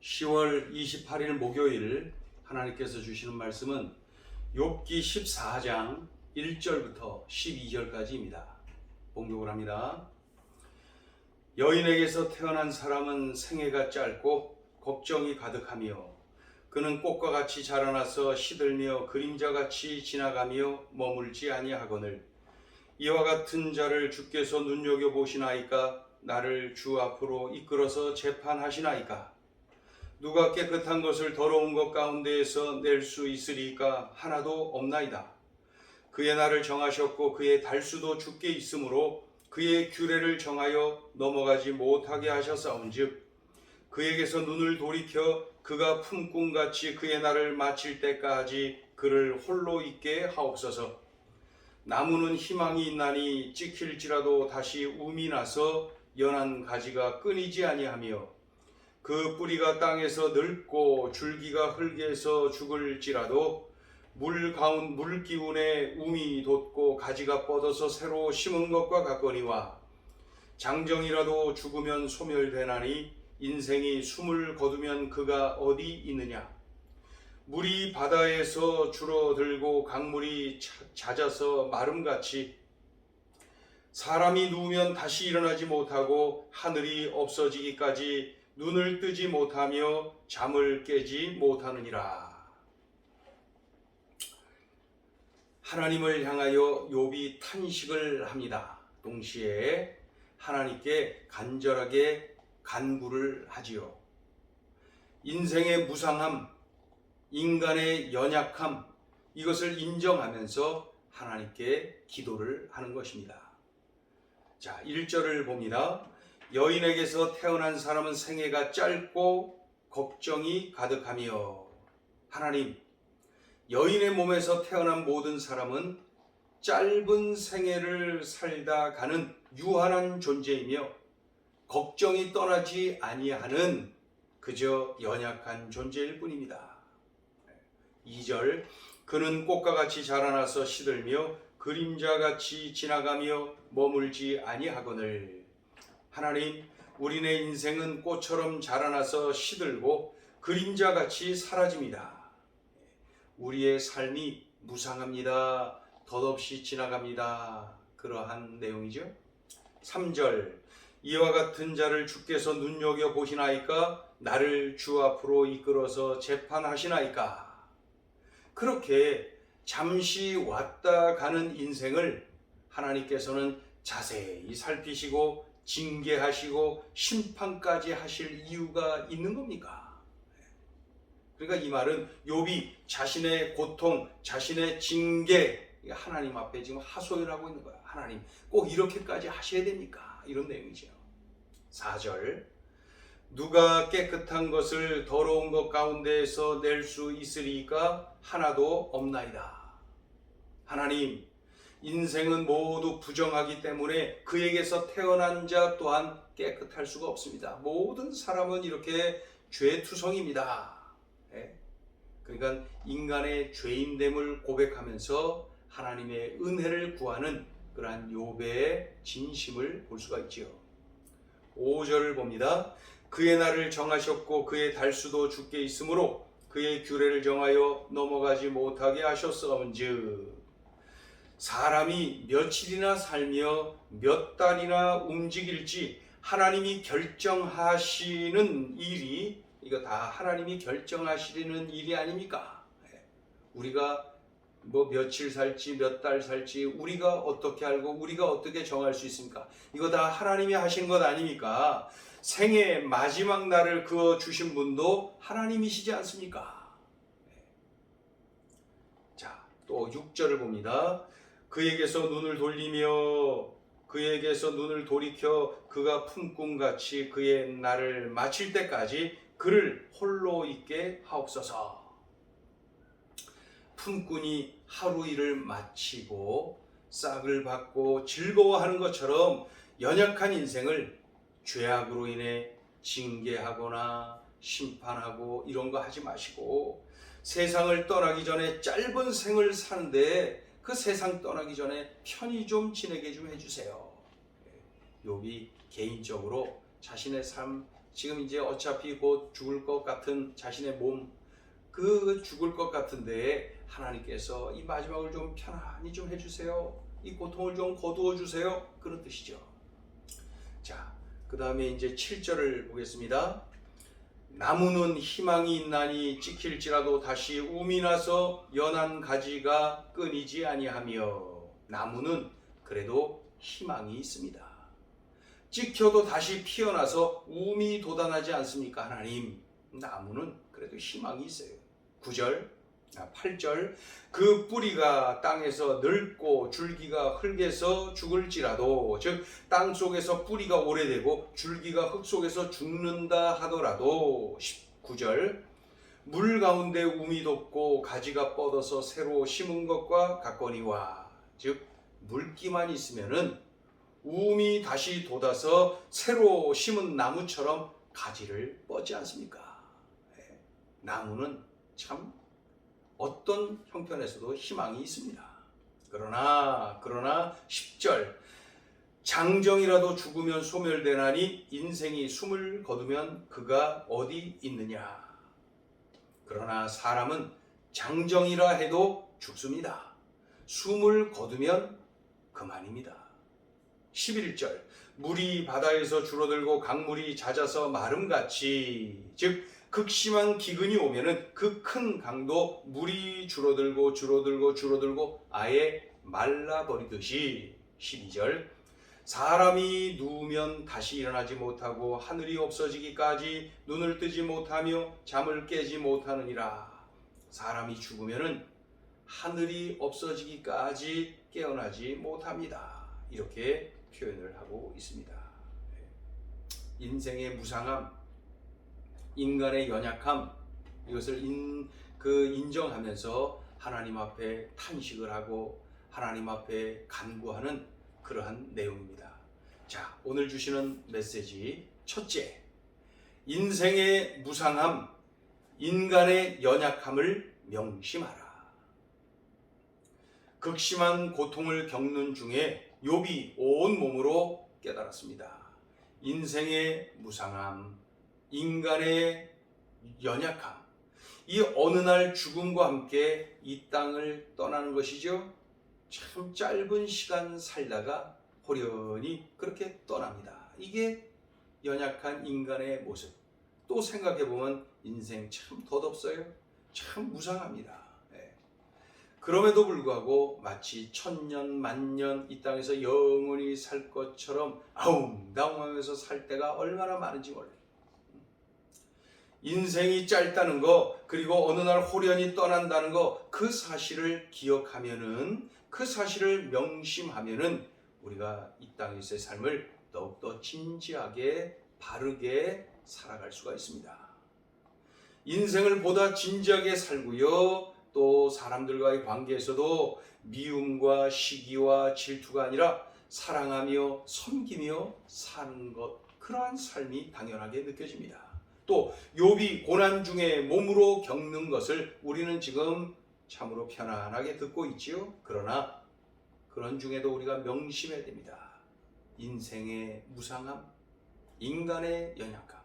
10월 28일 목요일 하나님께서 주시는 말씀은 욥기 14장 1절부터 12절까지입니다. 봉독을 합니다. 여인에게서 태어난 사람은 생애가 짧고 걱정이 가득하며 그는 꽃과 같이 자라나서 시들며 그림자같이 지나가며 머물지 아니하거늘 이와 같은 자를 주께서 눈여겨보시나이까? 나를 주 앞으로 이끌어서 재판하시나이까? 누가 깨끗한 것을 더러운 것 가운데에서 낼 수 있으리까? 하나도 없나이다. 그의 날을 정하셨고 그의 달수도 주께 있으므로 그의 규례를 정하여 넘어가지 못하게 하셨사온즉 그에게서 눈을 돌이켜 그가 품꿈같이 그의 날을 마칠 때까지 그를 홀로 있게 하옵소서. 나무는 희망이 있나니 찍힐지라도 다시 움이 나서 연한 가지가 끊이지 아니하며 그 뿌리가 땅에서 늙고 줄기가 흙에서 죽을지라도 물 기운에 움이 돋고 가지가 뻗어서 새로 심은 것과 같거니와 장정이라도 죽으면 소멸되나니 인생이 숨을 거두면 그가 어디 있느냐. 물이 바다에서 줄어들고 강물이 잦아서 마름같이 사람이 누우면 다시 일어나지 못하고 하늘이 없어지기까지 눈을 뜨지 못하며 잠을 깨지 못하느니라. 하나님을 향하여 욥이 탄식을 합니다. 동시에 하나님께 간절하게 간구를 하지요. 인생의 무상함, 인간의 연약함, 이것을 인정하면서 하나님께 기도를 하는 것입니다. 자, 1절을 봅니다. 여인에게서 태어난 사람은 생애가 짧고 걱정이 가득하며. 하나님, 여인의 몸에서 태어난 모든 사람은 짧은 생애를 살다 가는 유한한 존재이며 걱정이 떠나지 아니하는 그저 연약한 존재일 뿐입니다. 2절, 그는 꽃과 같이 자라나서 시들며 그림자같이 지나가며 머물지 아니하거늘. 하나님, 우리네 인생은 꽃처럼 자라나서 시들고 그림자같이 사라집니다. 우리의 삶이 무상합니다. 덧없이 지나갑니다. 그러한 내용이죠. 3절, 이와 같은 자를 주께서 눈여겨보시나이까? 나를 주 앞으로 이끌어서 재판하시나이까? 그렇게 잠시 왔다 가는 인생을 하나님께서는 자세히 살피시고 징계하시고 심판까지 하실 이유가 있는 겁니까? 그러니까 이 말은 욥이 자신의 고통, 자신의 징계, 하나님 앞에 지금 하소연을 하고 있는 거야. 하나님, 꼭 이렇게까지 하셔야 됩니까? 이런 내용이죠. 4절, 누가 깨끗한 것을 더러운 것 가운데에서 낼 수 있으리까? 하나도 없나이다. 하나님, 인생은 모두 부정하기 때문에 그에게서 태어난 자 또한 깨끗할 수가 없습니다. 모든 사람은 이렇게 죄투성입니다. 그러니까 인간의 죄인됨을 고백하면서 하나님의 은혜를 구하는 그러한 욥의 진심을 볼 수가 있지요. 5절을 봅니다. 그의 날을 정하셨고 그의 달수도 주께 있으므로 그의 규례를 정하여 넘어가지 못하게 하셨사온즉 사람이 며칠이나 살며 몇 달이나 움직일지 하나님이 결정하시는 일이, 이거 다 하나님이 결정하시는 일이 아닙니까? 우리가 뭐 며칠 살지 몇 달 살지 우리가 어떻게 알고 우리가 어떻게 정할 수 있습니까? 이거 다 하나님이 하신 것 아닙니까? 생애 마지막 날을 그어 주신 분도 하나님이시지 않습니까? 자, 또 6절을 봅니다. 그에게서 눈을 돌리며 그에게서 눈을 돌이켜 그가 품꿈같이 그의 날을 마칠 때까지 그를 홀로 있게 하옵소서. 품꾼이 하루 일을 마치고 싹을 받고 즐거워하는 것처럼 연약한 인생을 죄악으로 인해 징계하거나 심판하고 이런 거 하지 마시고 세상을 떠나기 전에 짧은 생을 사는데 그 세상 떠나기 전에 편히 좀 지내게 좀 해주세요. 욥이 개인적으로 자신의 삶 지금 이제 어차피 곧 죽을 것 같은 자신의 몸, 그 죽을 것 같은데 하나님께서 이 마지막을 좀 편안히 좀 해주세요. 이 고통을 좀 거두어 주세요. 그런 뜻이죠. 자, 그 다음에 이제 7절을 보겠습니다. 나무는 희망이 있나니 찍힐지라도 다시 움이 나서 연한 가지가 끊이지 아니하며. 나무는 그래도 희망이 있습니다. 찍혀도 다시 피어나서 움이 돋아나지 않습니까? 하나님, 나무는 그래도 희망이 있어요. 8절 그 뿌리가 땅에서 늙고 줄기가 흙에서 죽을지라도, 즉 땅 속에서 뿌리가 오래되고 줄기가 흙 속에서 죽는다 하더라도. 19절 물 가운데 움이 돋고 가지가 뻗어서 새로 심은 것과 같거니와. 즉 물기만 있으면은 움이 다시 돋아서 새로 심은 나무처럼 가지를 뻗지 않습니까? 나무는 참 어떤 형편에서도 희망이 있습니다. 그러나 10절 장정이라도 죽으면 소멸되나니 인생이 숨을 거두면 그가 어디 있느냐. 그러나 사람은 장정이라 해도 죽습니다. 숨을 거두면 그만입니다. 11절 물이 바다에서 줄어들고 강물이 잦아서 마름같이, 즉 극심한 기근이 오면은 그 큰 강도 물이 줄어들고 아예 말라버리듯이. 12절 사람이 누우면 다시 일어나지 못하고 하늘이 없어지기까지 눈을 뜨지 못하며 잠을 깨지 못하느니라. 사람이 죽으면은 하늘이 없어지기까지 깨어나지 못합니다. 이렇게 표현을 하고 있습니다. 인생의 무상함, 인간의 연약함, 이것을 인정하면서 하나님 앞에 탄식을 하고 하나님 앞에 간구하는 그러한 내용입니다. 자, 오늘 주시는 메시지 첫째, 인생의 무상함, 인간의 연약함을 명심하라. 극심한 고통을 겪는 중에 욥이 온몸으로 깨달았습니다. 인생의 무상함, 인간의 연약함, 이 어느 날 죽음과 함께 이 땅을 떠나는 것이죠. 참 짧은 시간 살다가 호련히 그렇게 떠납니다. 이게 연약한 인간의 모습. 또 생각해보면 인생 참 덧없어요. 참 무상합니다. 그럼에도 불구하고 마치 천년 만년 이 땅에서 영원히 살 것처럼 아웅다웅하면서 살 때가 얼마나 많은지 몰라요. 인생이 짧다는 거, 그리고 어느 날 호련히 떠난다는 거, 그 사실을 기억하면은, 그 사실을 명심하면은 우리가 이 땅에서의 삶을 더욱더 진지하게 바르게 살아갈 수가 있습니다. 인생을 보다 진지하게 살고요, 또 사람들과의 관계에서도 미움과 시기와 질투가 아니라 사랑하며 섬기며 사는 것, 그러한 삶이 당연하게 느껴집니다. 또 욥이 고난 중에 몸으로 겪는 것을 우리는 지금 참으로 편안하게 듣고 있지요. 그러나 그런 중에도 우리가 명심해야 됩니다. 인생의 무상함, 인간의 연약함.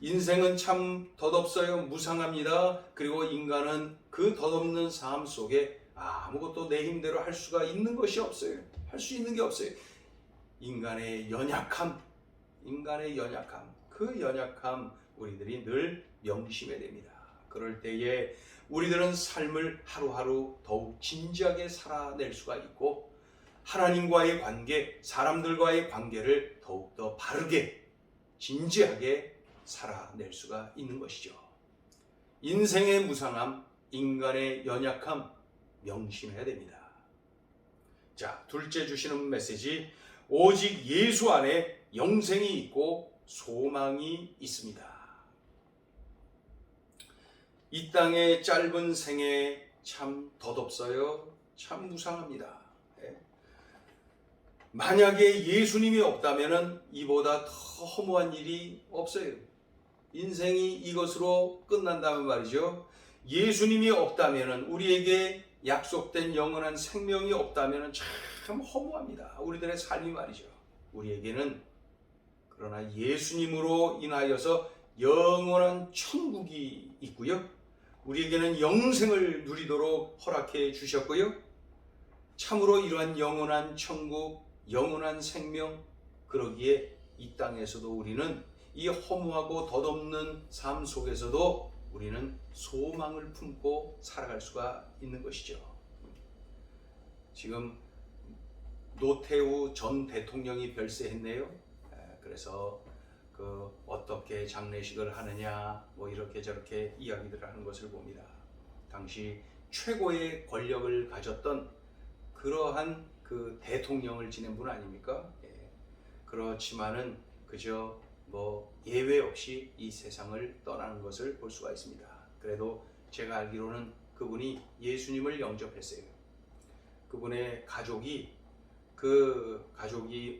인생은 참 덧없어요. 무상합니다. 그리고 인간은 그 덧없는 삶 속에 아무것도 내 힘대로 할 수가 있는 것이 없어요. 할 수 있는 게 없어요. 인간의 연약함, 그 연약함 우리들이 늘 명심해야 됩니다. 그럴 때에 우리들은 삶을 하루하루 더욱 진지하게 살아낼 수가 있고, 하나님과의 관계, 사람들과의 관계를 더욱더 바르게 진지하게 살아낼 수가 있는 것이죠. 인생의 무상함, 인간의 연약함 명심해야 됩니다. 자, 둘째 주시는 메시지, 오직 예수 안에 영생이 있고 소망이 있습니다. 이 땅의 짧은 생에 참 덧없어요. 참 무상합니다. 만약에 예수님이 없다면 이보다 더 허무한 일이 없어요. 인생이 이것으로 끝난다면 말이죠. 예수님이 없다면, 우리에게 약속된 영원한 생명이 없다면 참 허무합니다. 우리들의 삶이 말이죠. 우리에게는 그러나 예수님으로 인하여서 영원한 천국이 있고요. 우리에게는 영생을 누리도록 허락해 주셨고요. 참으로 이러한 영원한 천국, 영원한 생명, 그러기에 이 땅에서도 우리는 이 허무하고 덧없는 삶 속에서도 우리는 소망을 품고 살아갈 수가 있는 것이죠. 지금 노태우 전 대통령이 별세했네요. 그래서 어떻게 장례식을 하느냐 뭐 이렇게 저렇게 이야기들을 하는 것을 봅니다. 당시 최고의 권력을 가졌던 그러한 그 대통령을 지낸 분 아닙니까? 그렇지만은 그저 뭐 예외 없이 이 세상을 떠나는 것을 볼 수가 있습니다. 그래도 제가 알기로는 그분이 예수님을 영접했어요. 그분의 가족이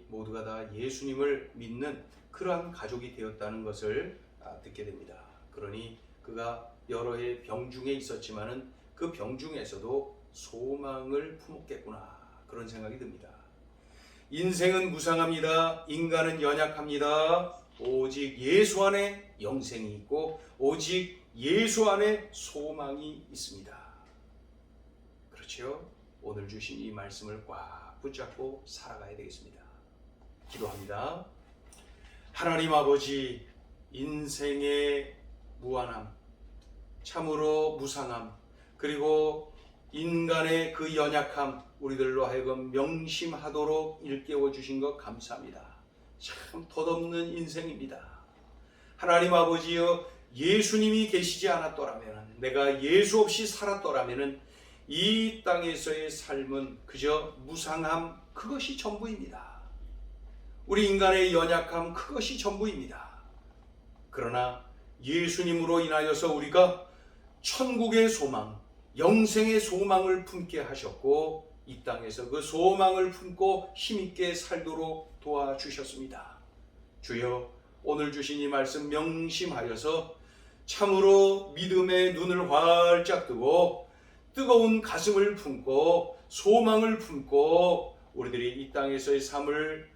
모두가 다 예수님을 믿는 그러한 가족이 되었다는 것을 듣게 됩니다. 그러니 그가 여러 해 병중에 있었지만은 그 병중에서도 소망을 품었겠구나, 그런 생각이 듭니다. 인생은 무상합니다. 인간은 연약합니다. 오직 예수 안에 영생이 있고 오직 예수 안에 소망이 있습니다. 그렇죠? 오늘 주신 이 말씀을 꽉 붙잡고 살아가야 되겠습니다. 기도합니다. 하나님 아버지, 인생의 무한함, 참으로 무상함, 그리고 인간의 그 연약함, 우리들로 하여금 명심하도록 일깨워 주신 것 감사합니다. 참 덧없는 인생입니다. 하나님 아버지여, 예수님이 계시지 않았더라면, 내가 예수 없이 살았더라면 이 땅에서의 삶은 그저 무상함, 그것이 전부입니다. 우리 인간의 연약함, 그것이 전부입니다. 그러나 예수님으로 인하여서 우리가 천국의 소망, 영생의 소망을 품게 하셨고 이 땅에서 그 소망을 품고 힘있게 살도록 도와주셨습니다. 주여, 오늘 주신 이 말씀 명심하여서 참으로 믿음의 눈을 활짝 뜨고 뜨거운 가슴을 품고 소망을 품고 우리들이 이 땅에서의 삶을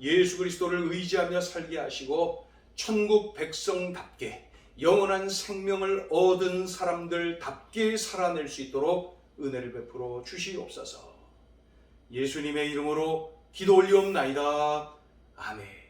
예수 그리스도를 의지하며 살게 하시고 천국 백성답게 영원한 생명을 얻은 사람들답게 살아낼 수 있도록 은혜를 베풀어 주시옵소서. 예수님의 이름으로 기도 올리옵나이다. 아멘.